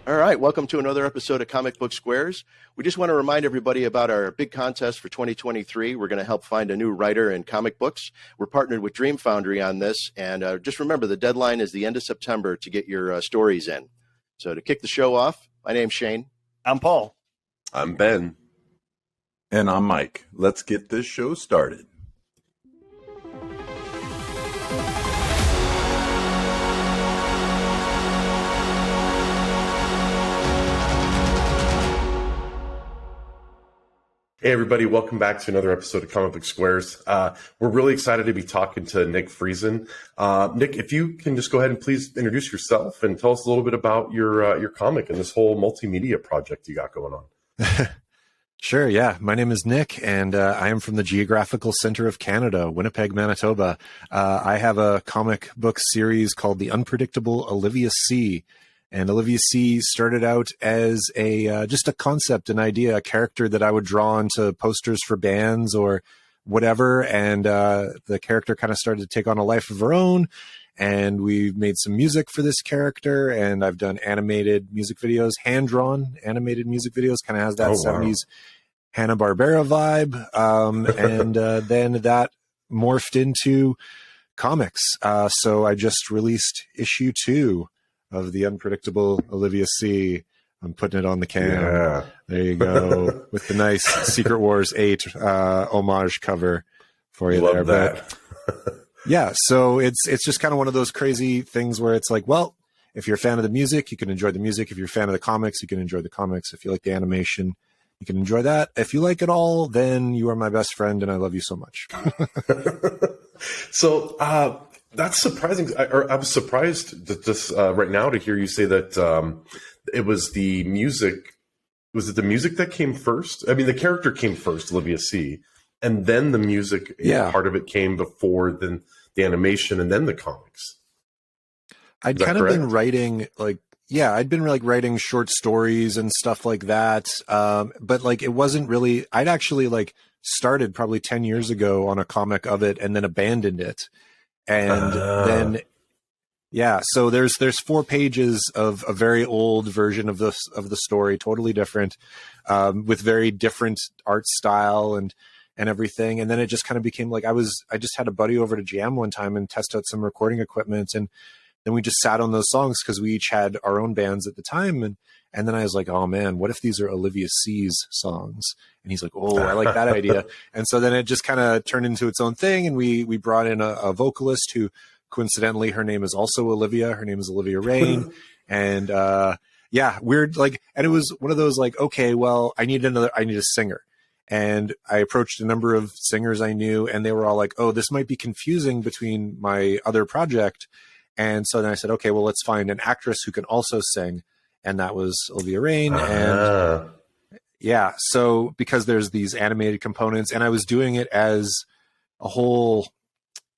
All right, welcome to another episode of Comic Book Squares. We just want to remind everybody about our big contest for 2023. We're going to help find a new writer in comic books. We're partnered with Dream Foundry on this, and just remember the deadline is the end of September to get your stories in. So to kick the show off, my name's Shane. I'm Paul. I'm Ben. And I'm Mike. Let's get this show started. Hey, everybody. Welcome back to another episode of Comic Book Squares. We're really excited to be talking to Nick Friesen. Nick, if you can just go ahead and please introduce yourself and tell us a little bit about your comic and this whole multimedia project you got going on. Sure, yeah. My name is Nick, and I am from the geographical center of Canada, Winnipeg, Manitoba. I have a comic book series called The Unpredictable Olivia Sea. And Olivia Sea started out as just a concept, an idea, a character that I would draw onto posters for bands or whatever. And the character kind of started to take on a life of her own. And we made some music for this character. And I've done animated music videos, hand-drawn animated music videos, kind of has that 70s Hanna-Barbera vibe. And then that morphed into comics. So I just released issue 2 of The Unpredictable Olivia Sea. I'm putting it on the cam. Yeah. There you go. With the nice Secret Wars 8 homage cover for you. Love there. that. But yeah, so it's just kind of one of those crazy things where it's like, well, if you're a fan of the music, you can enjoy the music. If you're a fan of the comics, you can enjoy the comics. If you like the animation, you can enjoy that. If you like it all, then you are my best friend and I love you so much. So, that's surprising. I was surprised that this right now to hear you say that it was the music. Was it the music that came first? I mean, the character came first, Olivia Sea, and then the music. Yeah, part of it came before then the animation, and then the comics. I'd kind of been writing I'd been writing short stories and stuff like that. But it wasn't really. I'd actually started probably 10 years ago on a comic of it, and then abandoned it. And then, yeah, so there's 4 pages of a very old version of the story, totally different, with very different art style and everything. And then it just kind of became I just had a buddy over to jam one time and test out some recording equipment. And then we just sat on those songs because we each had our own bands at the time. And then I was like, oh man, what if these are Olivia Sea's songs? And he's like, oh, I like that idea. And so then it just kind of turned into its own thing. And we brought in a vocalist who, coincidentally, her name is also Olivia. Her name is Olivia Rain. And weird. And it was one of those okay, well, I need a singer. And I approached a number of singers I knew, and they were all like, oh, this might be confusing between my other project. And so then I said, okay, well, let's find an actress who can also sing. And that was Olivia Rain. And yeah, so because there's these animated components, and I was doing it as a whole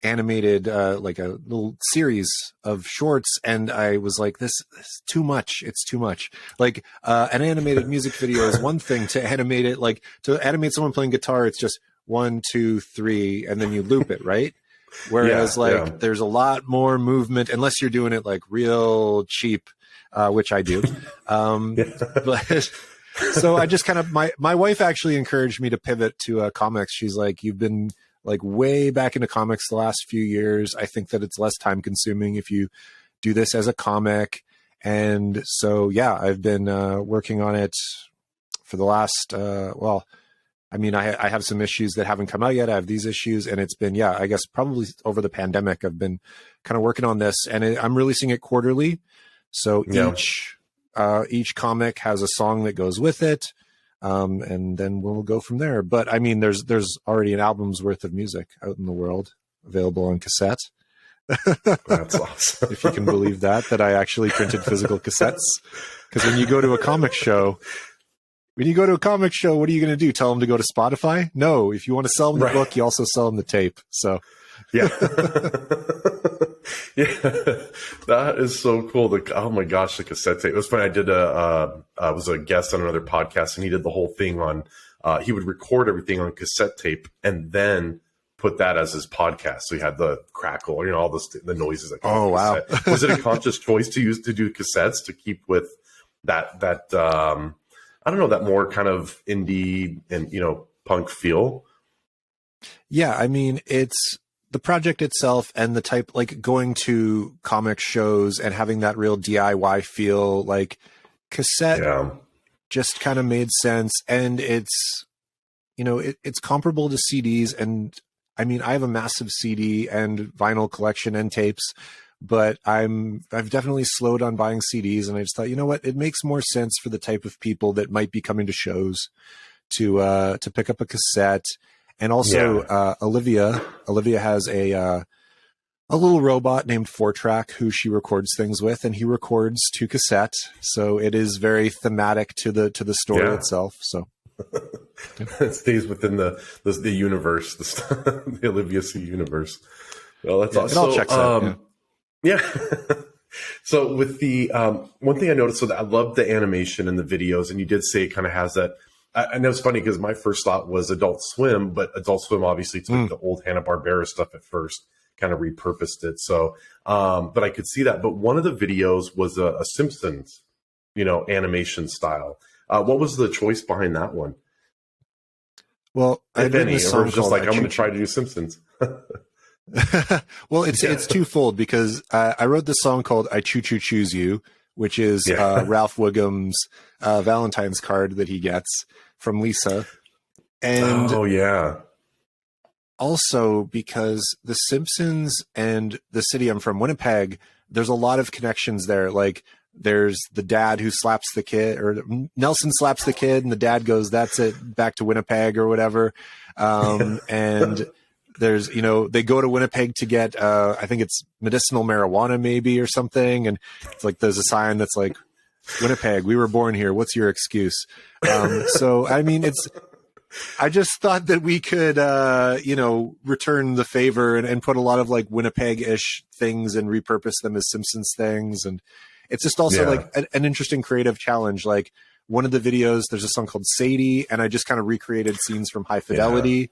animated, a little series of shorts. And I was like, this is too much. It's too much. An animated music video is one thing. To animate it, to animate someone playing guitar, it's just 1, 2, 3, and then you loop it, right? Whereas there's a lot more movement, unless you're doing it real cheap, which I do. But so I just kind of, my wife actually encouraged me to pivot to comics. She's like, you've been way back into comics the last few years. I think that it's less time consuming if you do this as a comic. And so, yeah, I've been working on it for the last, I have some issues that haven't come out yet. I have these issues, and it's been, I guess probably over the pandemic, I've been kind of working on this, and I'm releasing it quarterly. So each comic has a song that goes with it. And then we'll go from there. But I mean, there's already an album's worth of music out in the world available on cassette. That's awesome. If you can believe that I actually printed physical cassettes. Because when you go to a comic show, what are you going to do? Tell them to go to Spotify? No, if you want to sell them the book, you also sell them the tape. So yeah. Yeah, that is so cool. Oh my gosh, the cassette tape. It was funny. I was a guest on another podcast, and he did the whole thing on, he would record everything on cassette tape and then put that as his podcast. So he had the crackle, all the noises that come wow. Was it a conscious choice to do cassettes to keep with that I don't know, that more kind of indie and, punk feel. Yeah, I mean, it's the project itself and the type, like going to comic shows and having that real DIY feel, like cassette just kind of made sense. And it's, it's comparable to CDs. And I mean, I have a massive CD and vinyl collection and tapes, but I've definitely slowed on buying CDs. And I just thought, you know what, it makes more sense for the type of people that might be coming to shows to pick up a cassette. And also, Olivia has a little robot named 4-Track who she records things with, and he records to cassette. So it is very thematic to the story itself. So it stays within the universe, the Olivia Sea universe. Well, that's awesome. It all checks out. Yeah. So with the one thing I noticed, so that I love the animation and the videos, and you did say it kind of has that. I know it's funny because my first thought was Adult Swim, but Adult Swim obviously took the old Hanna-Barbera stuff at first, kind of repurposed it. So, but I could see that. But one of the videos was a Simpsons, animation style. What was the choice behind that one? Well, if any, or was just like, I'm going to try to do Simpsons. Well, it's twofold because I wrote this song called I Choo Choo Choose You, which is Ralph Wiggum's Valentine's card that he gets from Lisa. And also because The Simpsons and the city I'm from, Winnipeg, there's a lot of connections there. Like there's the dad who slaps the kid, or Nelson slaps the kid and the dad goes, that's it, back to Winnipeg or whatever. And there's, they go to Winnipeg to get, I think it's medicinal marijuana maybe or something. And it's like, there's a sign that's like, Winnipeg, we were born here. What's your excuse? So, I mean, I just thought that we could, return the favor and put a lot of like Winnipeg-ish things and repurpose them as Simpsons things. And it's just also like an interesting creative challenge. Like one of the videos, there's a song called Sadie, and I just kind of recreated scenes from High Fidelity,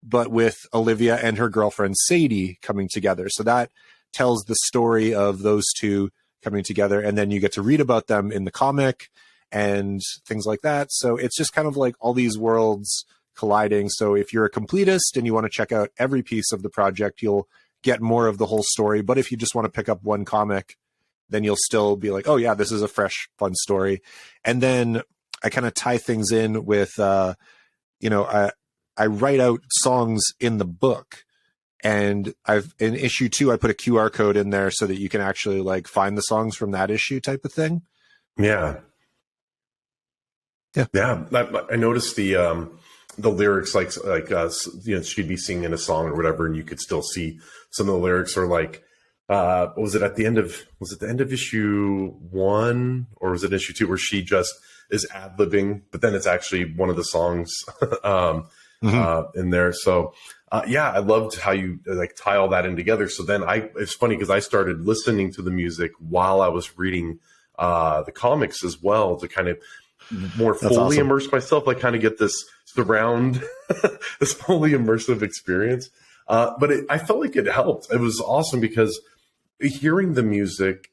but with Olivia and her girlfriend Sadie coming together. So that tells the story of those two coming together, and then you get to read about them in the comic and things like that. So it's just kind of like all these worlds colliding. So if you're a completist and you want to check out every piece of the project, you'll get more of the whole story. But if you just want to pick up one comic, then you'll still be like, oh yeah, this is a fresh, fun story. And then I kind of tie things in with, I write out songs in the book. And in issue 2, I put a QR code in there so that you can actually like find the songs from that issue type of thing. Yeah. I noticed the lyrics, like she'd be singing a song or whatever, and you could still see some of the lyrics are like, was it the end of issue 1 or was it issue 2 where she just is ad-libbing, but then it's actually one of the songs in there. So I loved how you like tie all that in together. So then it's funny because I started listening to the music while I was reading the comics as well to kind of more fully immerse myself, like kind of get this surround, this fully immersive experience. But I felt like it helped. It was awesome because hearing the music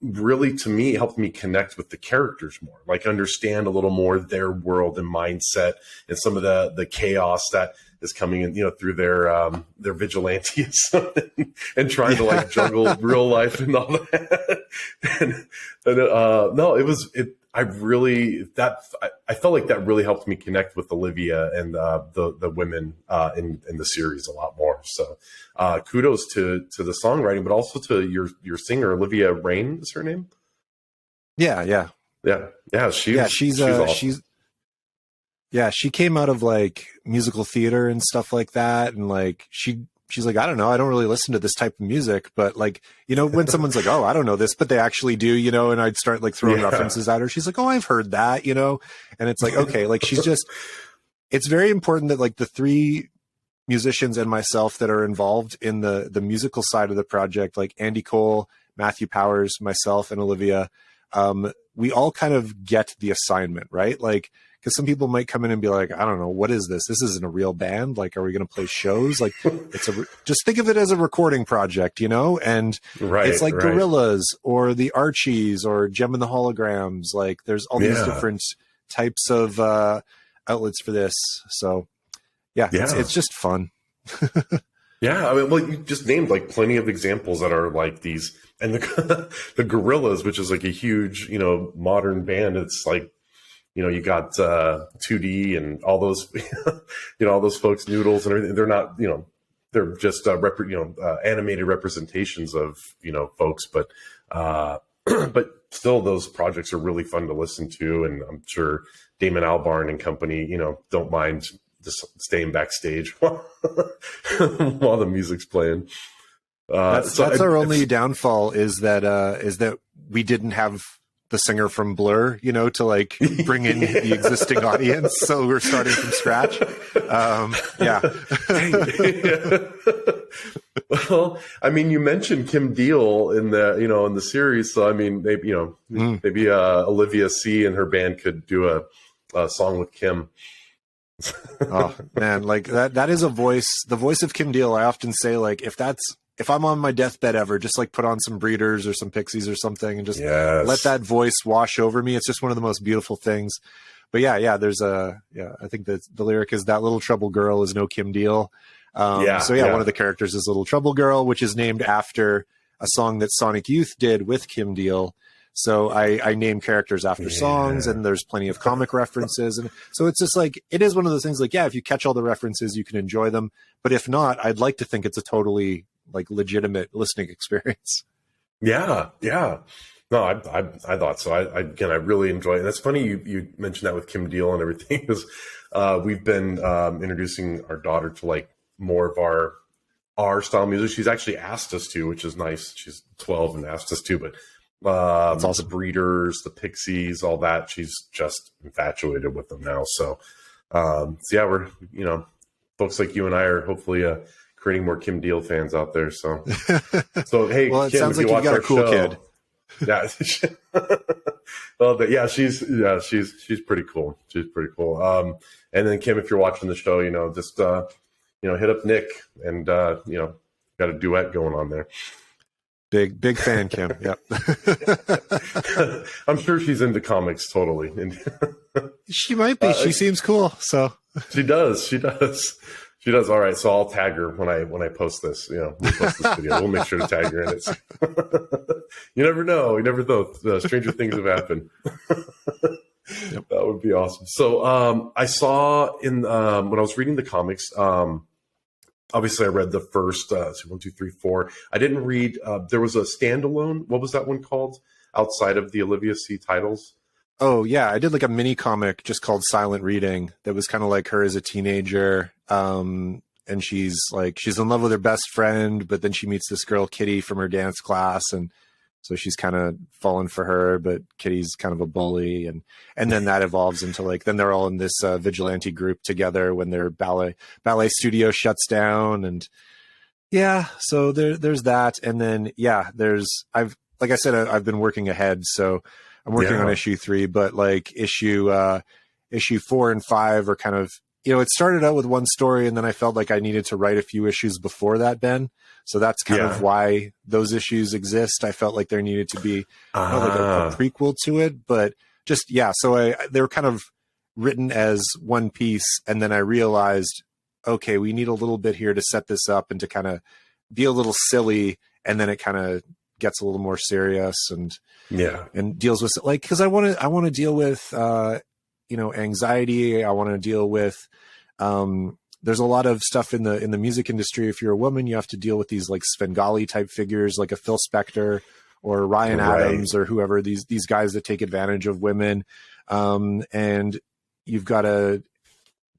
really, to me, helped me connect with the characters more, like understand a little more their world and mindset and some of the chaos that is coming in, through their vigilantism and trying to like juggle real life and all that. I felt like that really helped me connect with Olivia and the women in the series a lot more. So kudos to the songwriting, but also to your singer, Olivia Rain is her name. Yeah. She's awesome. She came out of like musical theater and stuff like that. And like, she's like, I don't know, I don't really listen to this type of music, but like, when someone's like, oh, I don't know this, but they actually do, and I'd start like throwing references at her. She's like, oh, I've heard that, and it's like, okay, like it's very important that like the 3 musicians and myself that are involved in the musical side of the project, like Andy Cole, Matthew Powers, myself, and Olivia, we all kind of get the assignment, right? Like, because some people might come in and be like, I don't know, what is this? This isn't a real band. Like, are we going to play shows? Like, just think of it as a recording project, you know? And it's like Gorillaz or the Archies or Gem and the Holograms. Like, there's all these different types of outlets for this. So it's just fun. Yeah, I mean, well, you just named like plenty of examples that are like these, and the Gorillaz, which is like a huge, you know, modern band. It's like, you know, you got 2D and all those, you know, all those folks, Noodles and everything. They're not, you know, they're just animated representations of, you know, folks, but but still, those projects are really fun to listen to, and I'm sure Damon Albarn and company, you know, don't mind just staying backstage while the music's playing. That's our only downfall is that we didn't have the singer from Blur, you know, to like bring in the existing audience. So we're starting from scratch. Well, I mean, you mentioned Kim Deal in the series. So, I mean, maybe, you know, maybe Olivia Sea and her band could do a song with Kim. Oh man, like that is a voice, the voice of Kim Deal. I often say, like, if I'm on my deathbed ever, just like put on some Breeders or some Pixies or something and just let that voice wash over me. It's just one of the most beautiful things. But there's I think that the lyric is that little trouble girl is no Kim Deal. One of the characters is Little Trouble Girl, which is named after a song that Sonic Youth did with Kim Deal. So I name characters after songs, and there's plenty of comic references. And so it's just like, it is one of those things like, if you catch all the references, you can enjoy them. But if not, I'd like to think it's a totally like legitimate listening experience. Yeah. No, I thought so. I really enjoy it. And it's funny you mentioned that with Kim Deal and everything, because we've been introducing our daughter to like more of our style music. She's actually asked us to, which is nice. She's 12 and asked us to, but that's awesome. The Breeders, the Pixies, all that. She's just infatuated with them now. So we're, you know, folks like you and I are hopefully creating more Kim Deal fans out there. So hey, well, it Kim, sounds like you got a cool kid. Yeah. Well, she's pretty cool. She's pretty cool. And then Kim, if you're watching the show, you know, just hit up Nick and got a duet going on there. Big fan, Kim. Yep. I'm sure she's into comics totally. She might be. She seems cool. So she does. All right. So I'll tag her when I post this. You know, we'll post this video. We'll make sure to tag her in it. You never know. Stranger things have happened. Yep. That would be awesome. So I saw in when I was reading the comics, obviously I read the first 1, 2, 3, 4. I didn't read. There was a standalone. What was that one called? Outside of the Olivia Sea titles. Oh yeah, I did like a mini comic just called Silent Reading. That was kind of like her as a teenager. And she's in love with her best friend, but then she meets this girl Kitty from her dance class, and so she's kind of fallen for her, but Kitty's kind of a bully, and then that evolves into like, then they're all in this vigilante group together when their ballet studio shuts down, and so there's that, and then I've been working ahead, so I'm working on issue 3, but like issue 4 and 5 are kind of, you know, it started out with one story, and then I felt like I needed to write a few issues before that, Ben. So that's kind of why those issues exist. I felt like there needed to be not like a prequel to it, but just, so they were kind of written as one piece. And then I realized, okay, we need a little bit here to set this up and to kind of be a little silly. And then it kind of gets a little more serious and deals with, like, cause I want to deal with, anxiety. I want to deal with, there's a lot of stuff in the music industry. If you're a woman, you have to deal with these like Svengali type figures, like a Phil Spector or Ryan Adams or whoever, these guys that take advantage of women. And you've got to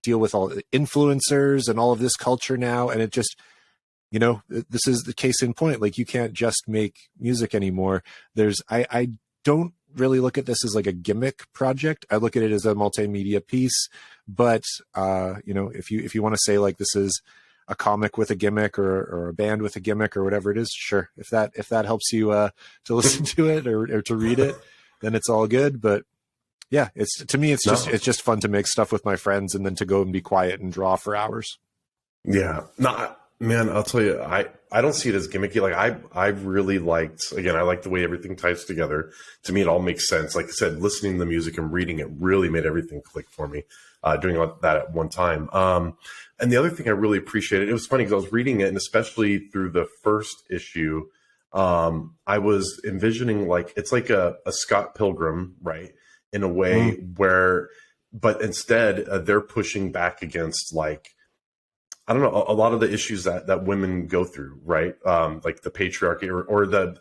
deal with all the influencers and all of this culture now. And it just, this is the case in point. Like, you can't just make music anymore. I don't really look at this as like a gimmick project. I look at it as a multimedia piece, but if you want to say like this is a comic with a gimmick or a band with a gimmick or whatever it is, sure. If that helps you to listen to it or to read it, then it's all good. But yeah, it's to me, it's just fun to make stuff with my friends and then to go and be quiet and draw for hours. Yeah, no, man, I'll tell you, I don't see it as gimmicky. Like I really liked, again, I like the way everything ties together. To me, it all makes sense. Like I said, listening to the music and reading it really made everything click for me. Doing that at one time. And the other thing I really appreciated, it was funny because I was reading it, and especially through the first issue, I was envisioning like it's like a Scott Pilgrim, right? In a way where, but instead they're pushing back against like, I don't know, a lot of the issues that women go through, right? Like the patriarchy or the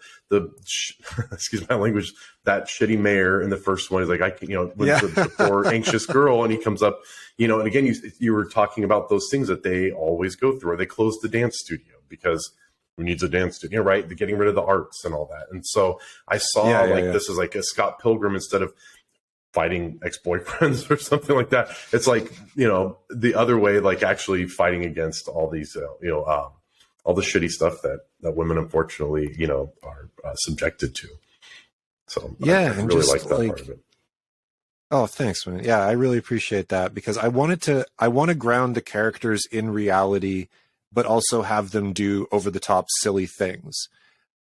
excuse my language, that shitty mayor in the first one is like, the poor anxious girl, and he comes up, and again, you were talking about those things that they always go through, or they close the dance studio because who needs a dance studio, right? They're getting rid of the arts and all that. And so I saw this is like a Scott Pilgrim instead of fighting ex-boyfriends or something like that. It's like, the other way, like actually fighting against all these, all the shitty stuff that women unfortunately, are subjected to. So yeah, I really like that part of it. Oh, thanks, man. Yeah, I really appreciate that because I want to ground the characters in reality, but also have them do over the top silly things.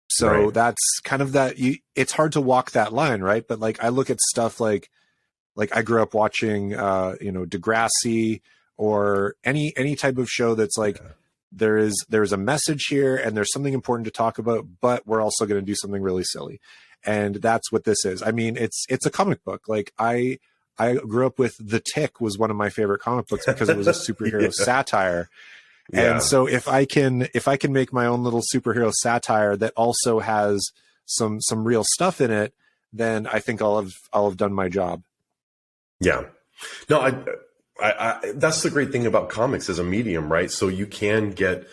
So that's kind of it's hard to walk that line, right? But like I look at stuff like I grew up watching Degrassi or any type of show that's like there's a message here and there's something important to talk about, but we're also going to do something really silly. And that's what this is. I mean, it's a comic book. Like I grew up with The Tick was one of my favorite comic books because it was a superhero satire. Yeah. And so if I can make my own little superhero satire that also has some real stuff in it, then I think I'll have done my job. Yeah. No, I that's the great thing about comics as a medium, right? So you can get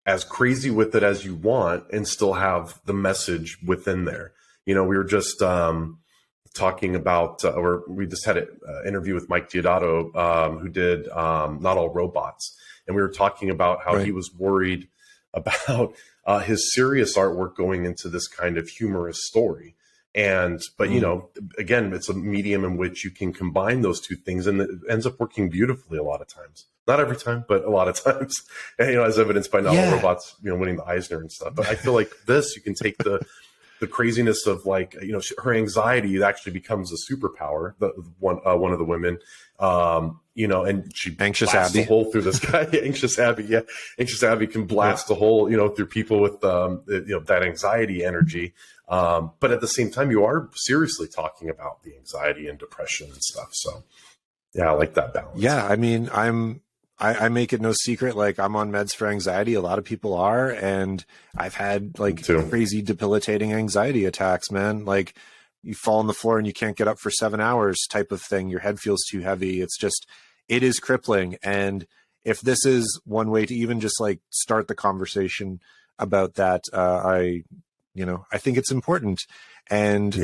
as crazy with it as you want and still have the message within there. We were just talking about, or we just had an interview with Mike Diodato, who did Not All Robots. And we were talking about how he was worried about his serious artwork going into this kind of humorous story. But again, it's a medium in which you can combine those two things, and it ends up working beautifully a lot of times. Not every time, but a lot of times. And, as evidenced by Not All Robots, winning the Eisner and stuff. But I feel like you can take the craziness of like, her anxiety actually becomes a superpower. One of the women, and she Anxious blasts Abby. a hole through this guy. Anxious Abby, yeah. Anxious Abby can blast a hole, through people with, that anxiety energy. But at the same time, you are seriously talking about the anxiety and depression and stuff. So, yeah, I like that balance. Yeah, I mean, I make it no secret, like I'm on meds for anxiety. A lot of people are, and I've had like crazy debilitating anxiety attacks, man. Like you fall on the floor and you can't get up for 7 hours type of thing. Your head feels too heavy. It is crippling. And if this is one way to even just like start the conversation about that, I think it's important. And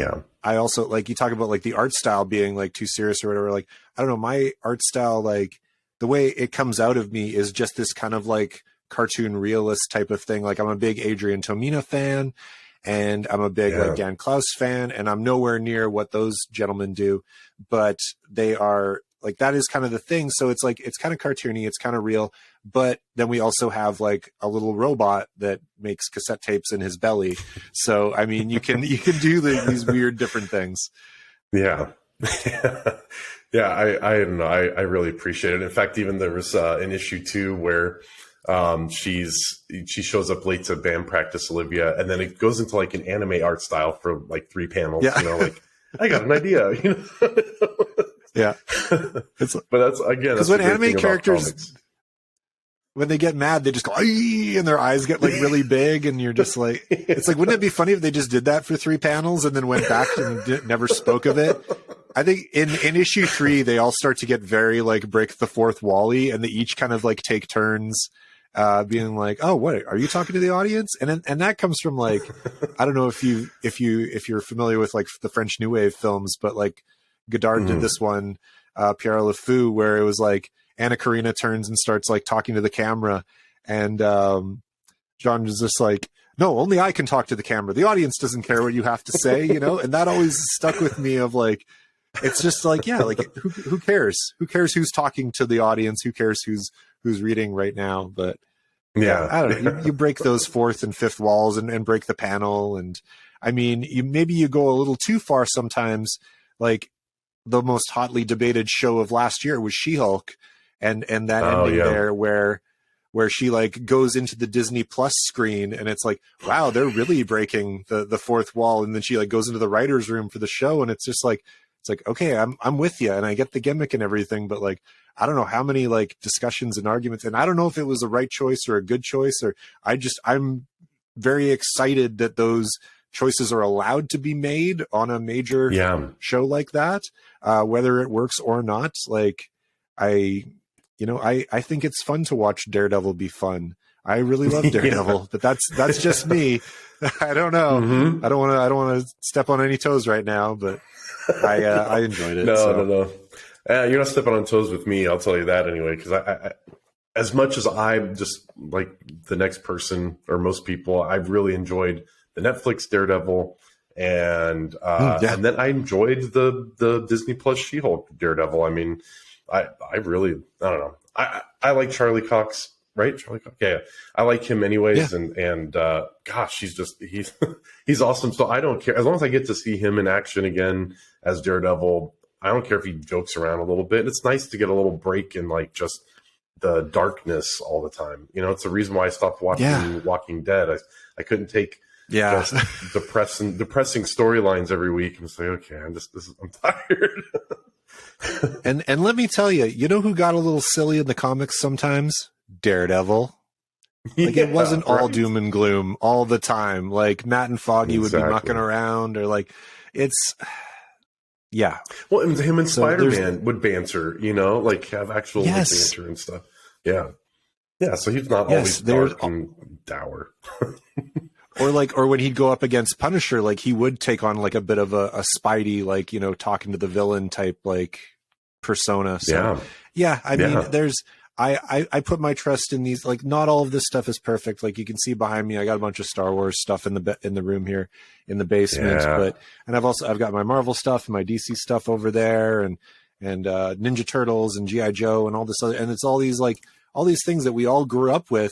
I also, like, you talk about like the art style being like too serious or whatever. Like, I don't know, my art style, like the way it comes out of me is just this kind of like cartoon realist type of thing. Like I'm a big Adrian Tomina fan, and I'm a big like Dan Klaus fan, and I'm nowhere near what those gentlemen do, but they are like, that is kind of the thing. So it's like, it's kind of cartoony, it's kind of real, but then we also have like a little robot that makes cassette tapes in his belly. So, I mean, you can do these weird different things. Yeah. Yeah. I don't know. I really appreciate it. In fact, even there was an issue too, where she shows up late to band practice, Olivia, and then it goes into like an anime art style for like 3 panels, like I got an idea, Yeah. But that's, again, because when anime characters, when they get mad, they just go, "Ay," and their eyes get like really big, and you're just like, it's like, wouldn't it be funny if they just did that for 3 panels and then went back and never spoke of it? I think in issue 3, they all start to get very like break the fourth wall-y, and they each kind of like take turns being like, "Oh, what are you talking to the audience?" And that comes from like, I don't know if you're familiar with like the French New Wave films, but like Godard did this one, Pierre Le Fou, where it was like Anna Karina turns and starts like talking to the camera, and John is just like, "No, only I can talk to the camera. The audience doesn't care what you have to say," and that always stuck with me of like, it's just like, yeah, like who cares? Who cares who's talking to the audience? Who cares who's reading right now? But yeah, I don't know. You break those fourth and fifth walls and break the panel. And I mean, maybe you go a little too far sometimes. Like the most hotly debated show of last year was She-Hulk, and that ending there where she like goes into the Disney Plus screen, and it's like, wow, they're really breaking the fourth wall. And then she like goes into the writer's room for the show, and it's just like, it's like, okay, I'm with you, and I get the gimmick and everything, but like, I don't know how many like discussions and arguments, and I don't know if it was a right choice or a good choice, or I'm very excited that those choices are allowed to be made on a major show like that, whether it works or not. Like I think it's fun to watch Daredevil be fun. I really love Daredevil, but that's just me. I don't know. Mm-hmm. I don't want to step on any toes right now, but I enjoyed it. No. You're not stepping on toes with me. I'll tell you that anyway, because I as much as I'm just like the next person or most people, I've really enjoyed the Netflix Daredevil, and then I enjoyed the Disney Plus She-Hulk Daredevil. I mean, I don't know. I like Charlie Cox, right? Charlie Cox. Yeah. I like him anyways. Yeah. And gosh, he's awesome. So I don't care. As long as I get to see him in action again as Daredevil, I don't care if he jokes around a little bit. It's nice to get a little break in like just the darkness all the time. You know, it's the reason why I stopped watching Walking Dead. I couldn't take just depressing storylines every week and say, okay, I'm tired. And let me tell you, you know who got a little silly in the comics sometimes? Daredevil. Like it wasn't all doom and gloom all the time. Like Matt and Foggy would be mucking around, or like it's Well, and him and Spider-Man would banter, you know, like have actual banter and stuff. Yeah. Yeah. So he's not always dark and dour. Or when he'd go up against Punisher, like he would take on like a bit of a Spidey, like, you know, talking to the villain type, like persona. So I mean, I put my trust in these, like not all of this stuff is perfect. Like you can see behind me, I got a bunch of Star Wars stuff in the room here in the basement, and I've got my Marvel stuff and my DC stuff over there, and Ninja Turtles and G.I. Joe and all this other, and it's all these things that we all grew up with.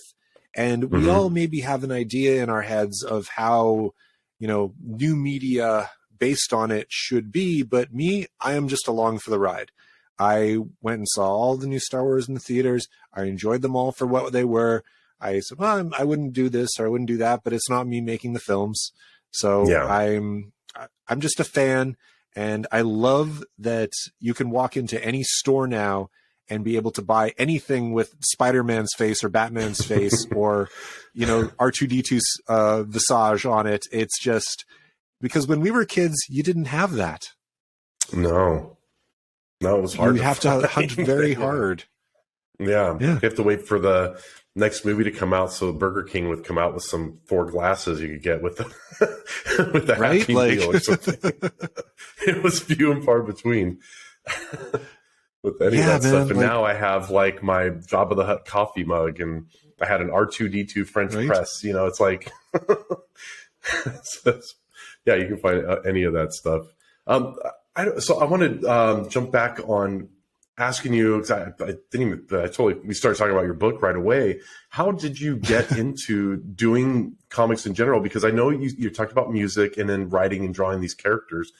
And we all maybe have an idea in our heads of how, you know, new media based on it should be. But me, I am just along for the ride. I went and saw all the new Star Wars in the theaters. I enjoyed them all for what they were. I said, well, I wouldn't do this or I wouldn't do that, but it's not me making the films. So I'm just a fan. And I love that you can walk into any store now and be able to buy anything with Spider-Man's face or Batman's face or, you know, R2-D2's visage on it. It's just because when we were kids, you didn't have that. No, it was hard. You have to hunt very hard. Yeah. You have to wait for the next movie to come out. So Burger King would come out with some 4 glasses you could get with the Happy Meal or something. It was few and far between. With any of that stuff. And now I have like my Jabba the Hutt coffee mug, and I had an R2-D2 French press. You know, it's like, you can find any of that stuff. So I want to jump back on asking you, because we started talking about your book right away. How did you get into doing comics in general? Because I know you talked about music and then writing and drawing these characters.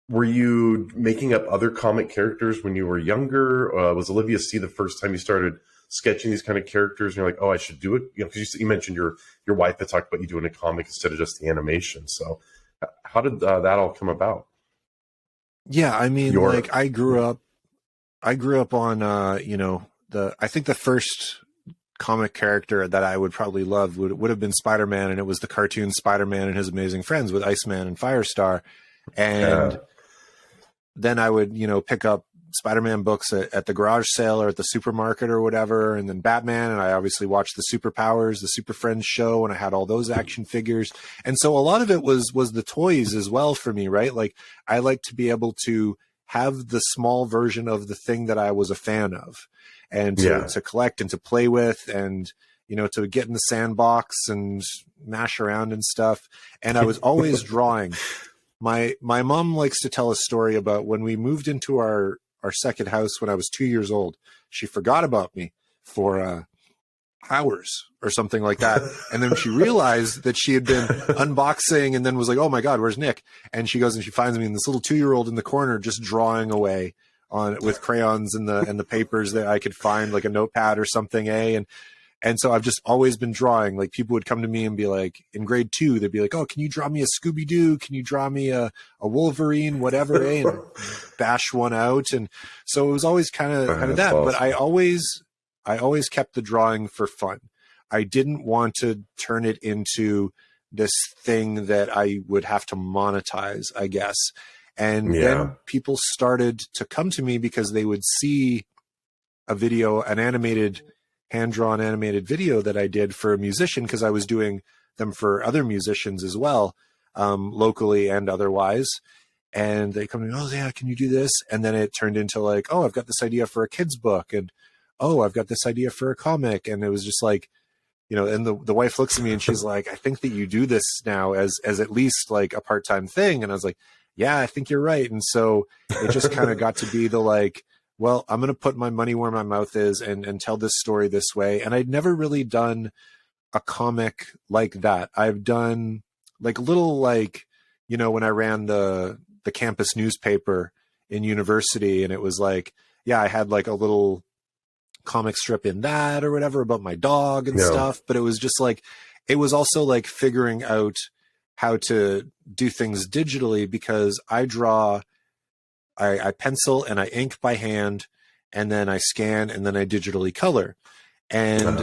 Were you making up other comic characters when you were younger? Was Olivia Sea the first time you started sketching these kind of characters? And you're like, oh, I should do it. You know, because you mentioned your wife had talked about you doing a comic instead of just the animation. So how did that all come about? Yeah, I mean, like I grew up on, I think the first comic character that I would probably love would have been Spider-Man, and it was the cartoon Spider-Man and His Amazing Friends with Iceman and Firestar. And then I would, pick up Spider-Man books at the garage sale or at the supermarket or whatever. And then Batman. And I obviously watched the Superpowers, the Super Friends show, and I had all those action figures. And so a lot of it was the toys as well for me, right? Like I like to be able to have the small version of the thing that I was a fan of, and to collect and to play with, and, to get in the sandbox and mash around and stuff. And I was always drawing. My mom likes to tell a story about when we moved into our second house when I was 2 years old. She forgot about me for hours or something like that. And then she realized that she had been unboxing and then was like, oh my God, where's Nick? And she goes and she finds me in this little 2-year-old in the corner, just drawing away with crayons and the papers that I could find, like a notepad or something. And so I've just always been drawing. Like people would come to me and be like, in grade 2, they'd be like, oh, can you draw me a Scooby-Doo? Can you draw me a Wolverine, whatever, eh? And bash one out. And so it was always kind of that. Awesome. But I always kept the drawing for fun. I didn't want to turn it into this thing that I would have to monetize, I guess. And then people started to come to me because they would see a video, an animated, hand-drawn animated video that I did for a musician, because I was doing them for other musicians as well, locally and otherwise. And they come to me, oh yeah, can you do this? And then it turned into like, oh, I've got this idea for a kid's book, and oh, I've got this idea for a comic. And it was just like, you know, and the wife looks at me and she's like, I think that you do this now as at least like a part-time thing. And I was like, yeah, I think you're right. And so it just kind of got to be the like, well, I'm going to put my money where my mouth is and tell this story this way. And I'd never really done a comic like that. I've done like little, like, you know, when I ran the campus newspaper in university, and it was like, yeah, I had like a little comic strip in that or whatever about my dog and stuff. But it was just like, it was also like figuring out how to do things digitally, because I draw, I pencil and I ink by hand, and then I scan, and then I digitally color. And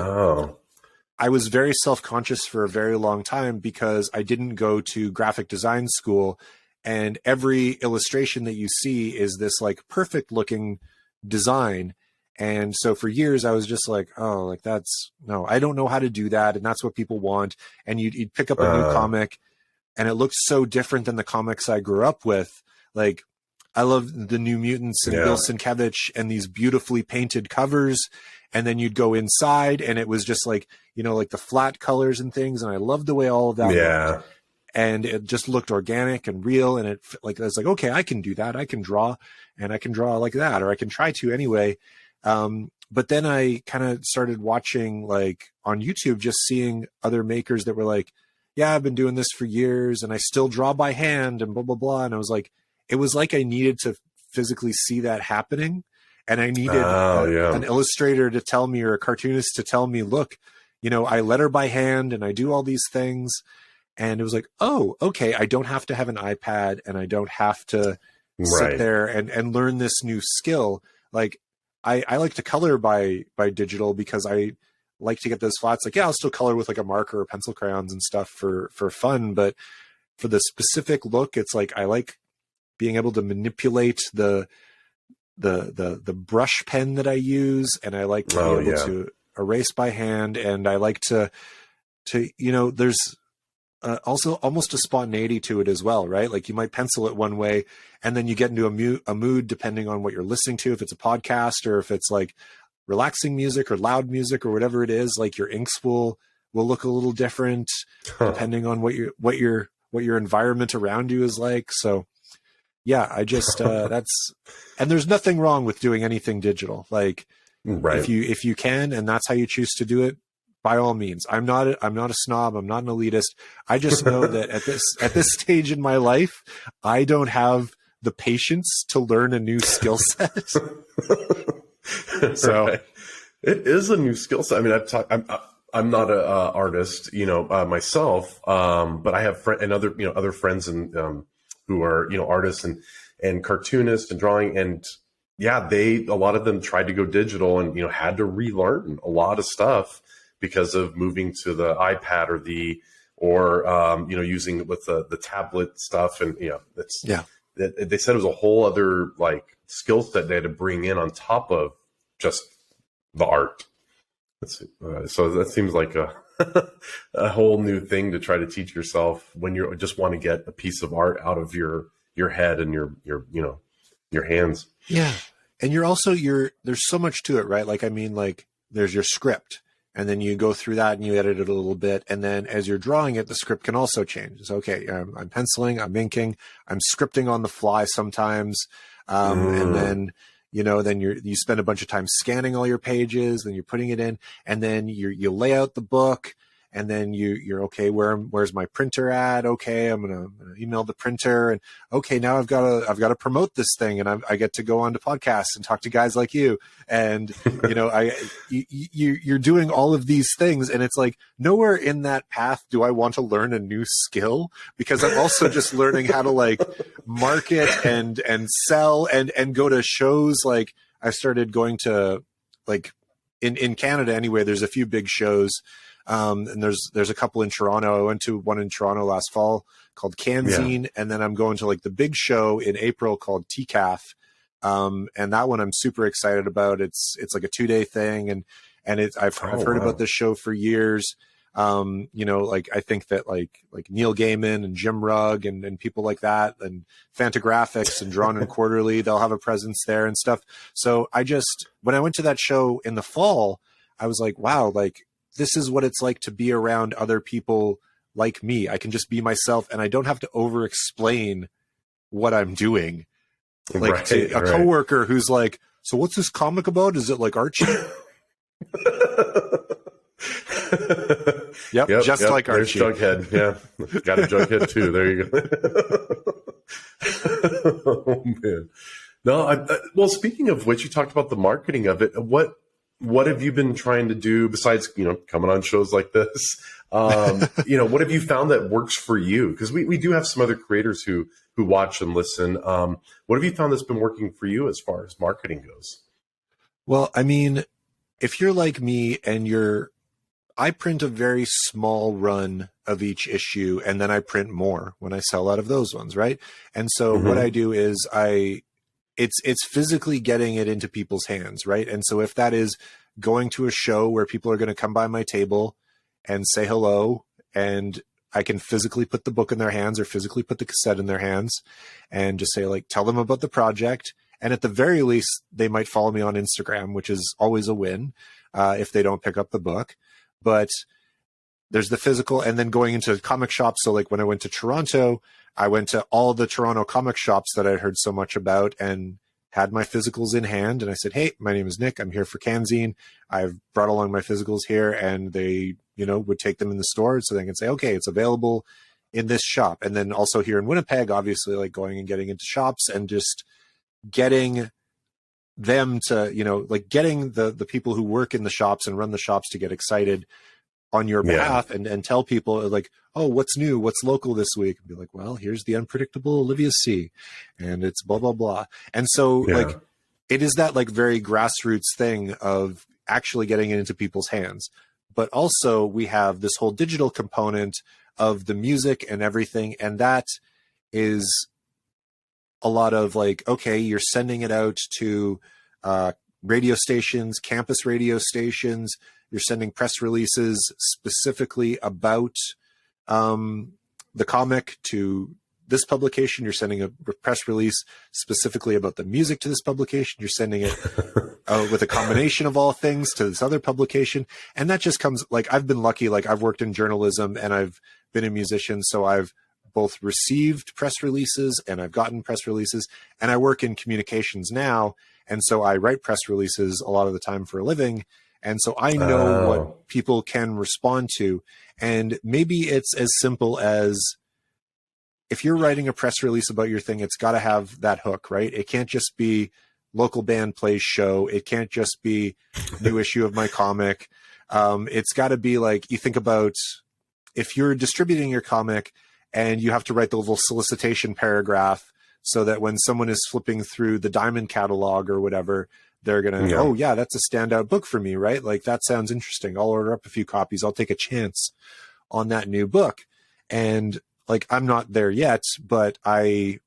I was very self-conscious for a very long time because I didn't go to graphic design school, and every illustration that you see is this like perfect looking design. And so for years I was just like, oh, like no, I don't know how to do that. And that's what people want. And you'd pick up a new comic and it looked so different than the comics I grew up with. Like, I love the New Mutants and Bill Sienkiewicz and these beautifully painted covers. And then you'd go inside and it was just like, you know, like the flat colors and things. And I loved the way all of that looked. And it just looked organic and real. And it was like, okay, I can do that. I can draw, and I can draw like that, or I can try to anyway. But then I kind of started watching, like on YouTube, just seeing other makers that were like, yeah, I've been doing this for years and I still draw by hand and blah, blah, blah. And I was like, it was like I needed to physically see that happening. And I needed an illustrator to tell me, or a cartoonist to tell me, look, you know, I letter by hand and I do all these things. And it was like, oh, okay, I don't have to have an iPad, and I don't have to sit there and learn this new skill. Like, I like to color by digital because I like to get those flats. Like, yeah, I'll still color with like a marker or pencil crayons and stuff for fun. But for the specific look, it's like, I like being able to manipulate the brush pen that I use, and I like to be able to erase by hand, and I like to you know, there's also almost a spontaneity to it as well, right? Like, you might pencil it one way, and then you get into a mood depending on what you're listening to. If it's a podcast, or if it's like relaxing music or loud music or whatever it is, like your inks will look a little different depending on what your environment around you is like. So yeah, I just, and there's nothing wrong with doing anything digital. Like, if you can, and that's how you choose to do it, by all means. I'm not a snob. I'm not an elitist. I just know that at this stage in my life, I don't have the patience to learn a new skill set. So it is a new skill set. I mean, I'm not a artist, you know, myself, but I have other friends and who are, you know, artists and cartoonists and drawing, and a lot of them tried to go digital and, you know, had to relearn a lot of stuff because of moving to the iPad or you know, using it with the tablet stuff. And, you know, they said it was a whole other like skill set they had to bring in on top of just the art. So that seems like a whole new thing to try to teach yourself when you just want to get a piece of art out of your head and your you know, your hands. Yeah. And you're also, there's so much to it, right? Like, I mean, like, there's your script, and then you go through that and you edit it a little bit. And then as you're drawing it, the script can also change. It's okay. I'm penciling, I'm inking, I'm scripting on the fly sometimes. And then, then you spend a bunch of time scanning all your pages, then you're putting it in, and then you lay out the book, and then you're okay. Where's my printer at? Okay, I'm gonna email the printer, and okay, now I've got to promote this thing, and I get to go on to podcasts and talk to guys like you, and you're doing all of these things, and it's like nowhere in that path do I want to learn a new skill, because I'm also just learning how to like market and sell and go to shows. Like I started going to like in Canada anyway. There's a few big shows. And there's a couple in Toronto. I went to one in Toronto last fall called Canzine, and then I'm going to like the big show in April called TCAF. And that one I'm super excited about. It's like a 2-day thing, and I've heard about this show for years. Like I think that like Neil Gaiman and Jim Rugg and people like that, and Fantagraphics and Drawn and Quarterly, they'll have a presence there and stuff. So when I went to that show in the fall, I was like, wow, like, this is what it's like to be around other people like me. I can just be myself, and I don't have to over explain what I'm doing. Like to a coworker who's like, so what's this comic about? Is it like Archie? Yep, like Archie. There's Jughead. Yeah. Got a Jughead too. There you go. Oh man. No, well, speaking of which, you talked about the marketing of it. What have you been trying to do besides, coming on shows like this? What have you found that works for you? Because we do have some other creators who watch and listen. What have you found that's been working for you as far as marketing goes? Well, I mean, if you're like me and I print a very small run of each issue, and then I print more when I sell out of those ones, right? And so what I do is it's physically getting it into people's hands, right? And so if that is going to a show where people are going to come by my table and say hello, and I can physically put the book in their hands or physically put the cassette in their hands and just say, like, tell them about the project. And at the very least, they might follow me on Instagram, which is always a win if they don't pick up the book. But there's the physical, and then going into comic shops. So like when I went to Toronto, I went to all the Toronto comic shops that I'd heard so much about and had my physicals in hand. And I said, hey, my name is Nick. I'm here for Canzine. I've brought along my physicals here. And they, would take them in the store so they can say, okay, it's available in this shop. And then also here in Winnipeg, obviously, like going and getting into shops and just getting them to, like getting the people who work in the shops and run the shops to get excited on your behalf and tell people like, oh, what's new? What's local this week? And be like, well, here's the unpredictable Olivia Sea, and it's blah, blah, blah. And so like, it is that like very grassroots thing of actually getting it into people's hands. But also we have this whole digital component of the music and everything. And that is a lot of like, okay, you're sending it out to radio stations, campus radio stations. You're sending press releases specifically about the comic to this publication. You're sending a press release specifically about the music to this publication. You're sending it with a combination of all things to this other publication. And that just comes, like, I've been lucky. Like, I've worked in journalism and I've been a musician. So I've both received press releases and I've gotten press releases, and I work in communications now. And so I write press releases a lot of the time for a living. And so I know what people can respond to. And maybe it's as simple as, if you're writing a press release about your thing, it's got to have that hook, right? It can't just be local band plays show. It can't just be new issue of my comic. It's got to be like, you think about if you're distributing your comic and you have to write the little solicitation paragraph so that when someone is flipping through the Diamond catalog or whatever, they're going to, oh yeah, that's a standout book for me, right? Like, that sounds interesting. I'll order up a few copies. I'll take a chance on that new book. And like, I'm not there yet, but I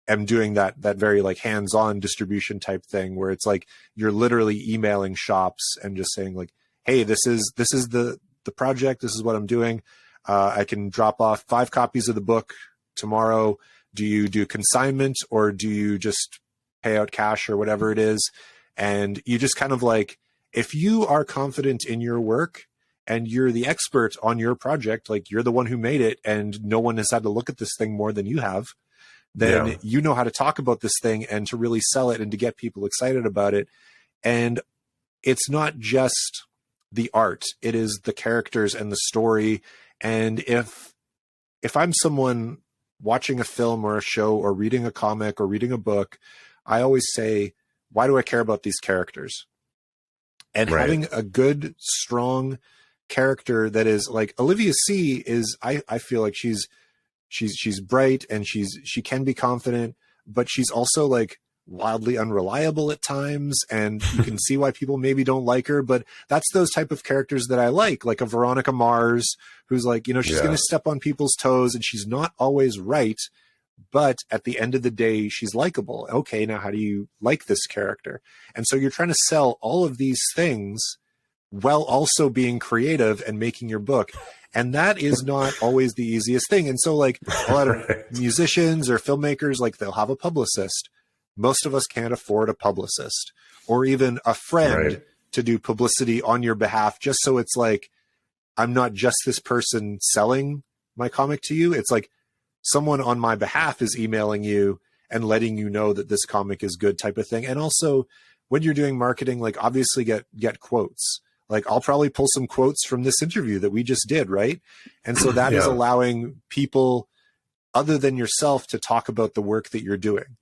am doing that very like hands-on distribution type thing where it's like, you're literally emailing shops and just saying like, hey, this is the project. This is what I'm doing. I can drop off 5 copies of the book tomorrow. Do you do consignment or do you just pay out cash or whatever it is? And you just kind of like, if you are confident in your work and you're the expert on your project, like you're the one who made it and no one has had to look at this thing more than you have, then you know how to talk about this thing and to really sell it and to get people excited about it. And it's not just the art, it is the characters and the story. And if I'm someone watching a film or a show or reading a comic or reading a book, I always say, why do I care about these characters? And having a good, strong character that is like Olivia Sea is, I feel like she's bright and she can be confident, but she's also like wildly unreliable at times, and you can see why people maybe don't like her. But that's those type of characters that I like a Veronica Mars, who's like, you know, she's going to step on people's toes and she's not always right, but at the end of the day, she's likable. Okay, now how do you like this character? And so you're trying to sell all of these things while also being creative and making your book. And that is not always the easiest thing. And so like a lot of musicians or filmmakers, like they'll have a publicist. Most of us can't afford a publicist or even a friend to do publicity on your behalf, just so it's like, I'm not just this person selling my comic to you. It's like someone on my behalf is emailing you and letting you know that this comic is good, type of thing. And also when you're doing marketing, like obviously get quotes. Like I'll probably pull some quotes from this interview that we just did. Right. And so that is allowing people other than yourself to talk about the work that you're doing.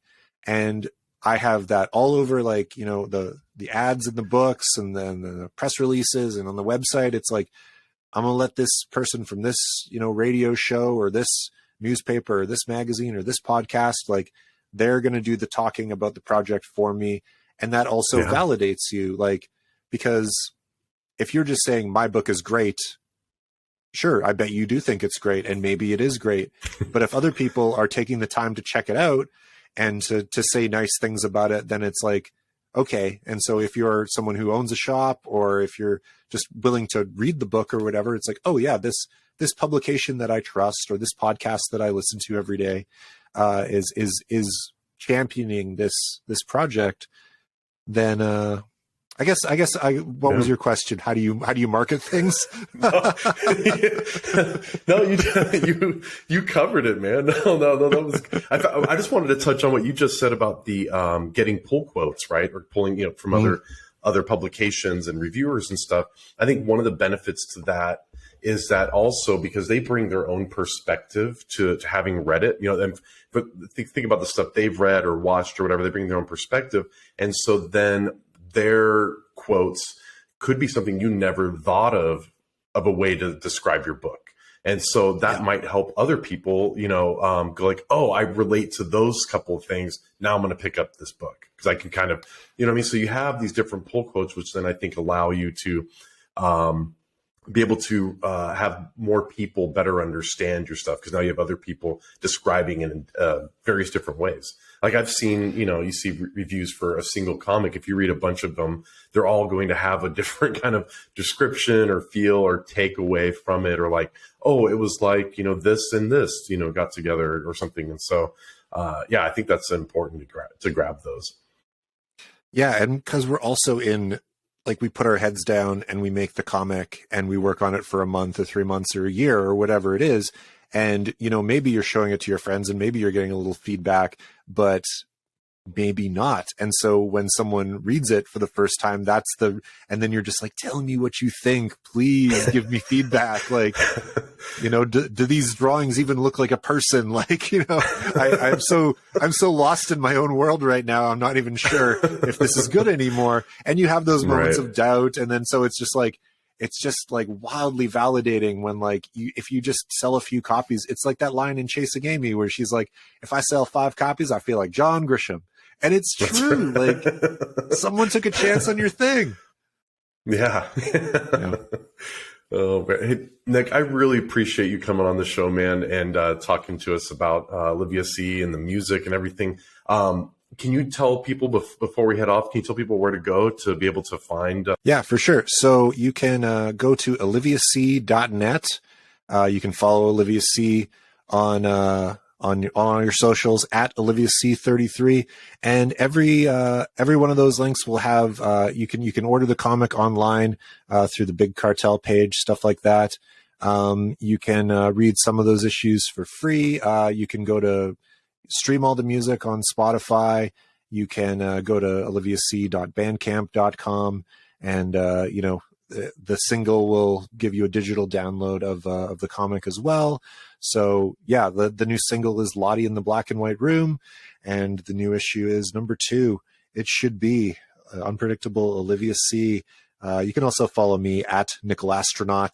And I have that all over, like, you know, the ads in the books and then the press releases and on the website. It's like, I'm going to let this person from this, you know, radio show or this newspaper or this magazine or this podcast, like they're going to do the talking about the project for me. And that also validates you, like, because if you're just saying my book is great, sure, I bet you do think it's great and maybe it is great. But if other people are taking the time to check it out and to say nice things about it, then it's like, okay. And so if you're someone who owns a shop or if you're just willing to read the book or whatever, it's like, oh yeah, this publication that I trust or this podcast that I listen to every day is championing this project, then what was your question? How do you market things? No, you covered it, man. No, that was. I just wanted to touch on what you just said about the getting pull quotes, right, or pulling, you know, from other publications and reviewers and stuff. I think one of the benefits to that is that also because they bring their own perspective to having read it, you know, but think about the stuff they've read or watched or whatever. They bring their own perspective, and so then their quotes could be something you never thought of a way to describe your book. And so that might help other people, you know, go like, oh, I relate to those couple of things. Now I'm going to pick up this book because I can kind of, you know what I mean? So you have these different pull quotes, which then I think allow you to be able to have more people better understand your stuff because now you have other people describing it in various different ways. Like I've seen, you know, you see reviews for a single comic. If you read a bunch of them, they're all going to have a different kind of description or feel or takeaway from it, or like, oh, it was like, you know, this and this, you know, got together or something. And so, I think that's important to grab those. Yeah, and because we're also in, like, we put our heads down and we make the comic and we work on it for a month or 3 months or a year or whatever it is. And, you know, maybe you're showing it to your friends and maybe you're getting a little feedback, but maybe not. And so when someone reads it for the first time, and then you're just like, tell me what you think, please give me feedback. Like, you know, do these drawings even look like a person? Like, you know, I'm so lost in my own world right now. I'm not even sure if this is good anymore. And you have those moments of doubt. And then, so it's just like wildly validating when, like, if you just sell a few copies. It's like that line in Chasing Amy where she's like, if I sell 5 copies, I feel like John Grisham. And it's true. Like, someone took a chance on your thing. Yeah. Oh, hey, Nick, I really appreciate you coming on the show, man, and talking to us about Olivia Sea and the music and everything. Can you tell people before we head off, can you tell people where to go to be able to find? Yeah, for sure. So you can go to oliviasea.net. You can follow Olivia Sea on on your socials at Olivia Sea 33, and every one of those links will have you can order the comic online through the Big Cartel page, stuff like that. You can read some of those issues for free. You can go to stream all the music on Spotify. You can go to oliviac.bandcamp.com, and the single will give you a digital download of the comic as well. So yeah, the new single is Lottie in the Black and White Room, and the new issue is number 2. It should be Unpredictable Olivia Sea. You can also follow me at Nicholastronaut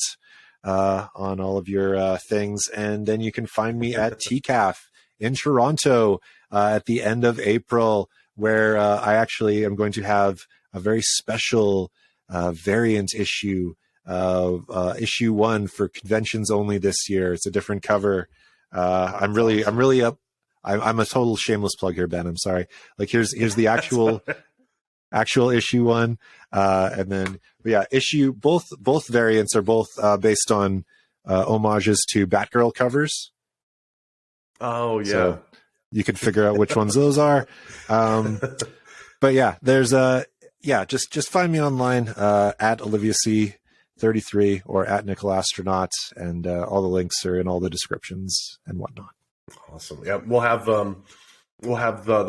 on all of your things, and then you can find me at TCAF in Toronto at the end of April, where I actually am going to have a very special variant issue of issue 1 for conventions only this year. It's a different cover. I'm a total shameless plug here, Ben. I'm sorry. Like here's the actual issue 1, and then both variants are both based on homages to Batgirl covers. Oh yeah. So you can figure out which ones those are. But yeah, there's just find me online at Olivia Sea 33 or at Nicholastronaut, and all the links are in all the descriptions and whatnot. Awesome. Yeah, we'll have the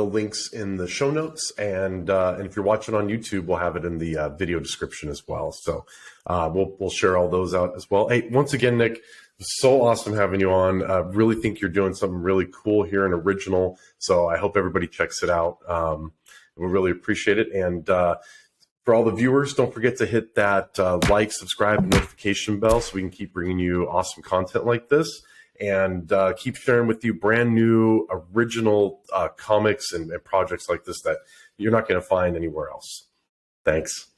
links in the show notes, and if you're watching on YouTube, we'll have it in the video description as well. So we'll share all those out as well. Hey, once again, Nick, so awesome having you on. Really think you're doing something really cool here and original. So I hope everybody checks it out. We really appreciate it. And for all the viewers, don't forget to hit that like, subscribe, and notification bell so we can keep bringing you awesome content like this, and keep sharing with you brand new original comics and projects like this that you're not going to find anywhere else. Thanks.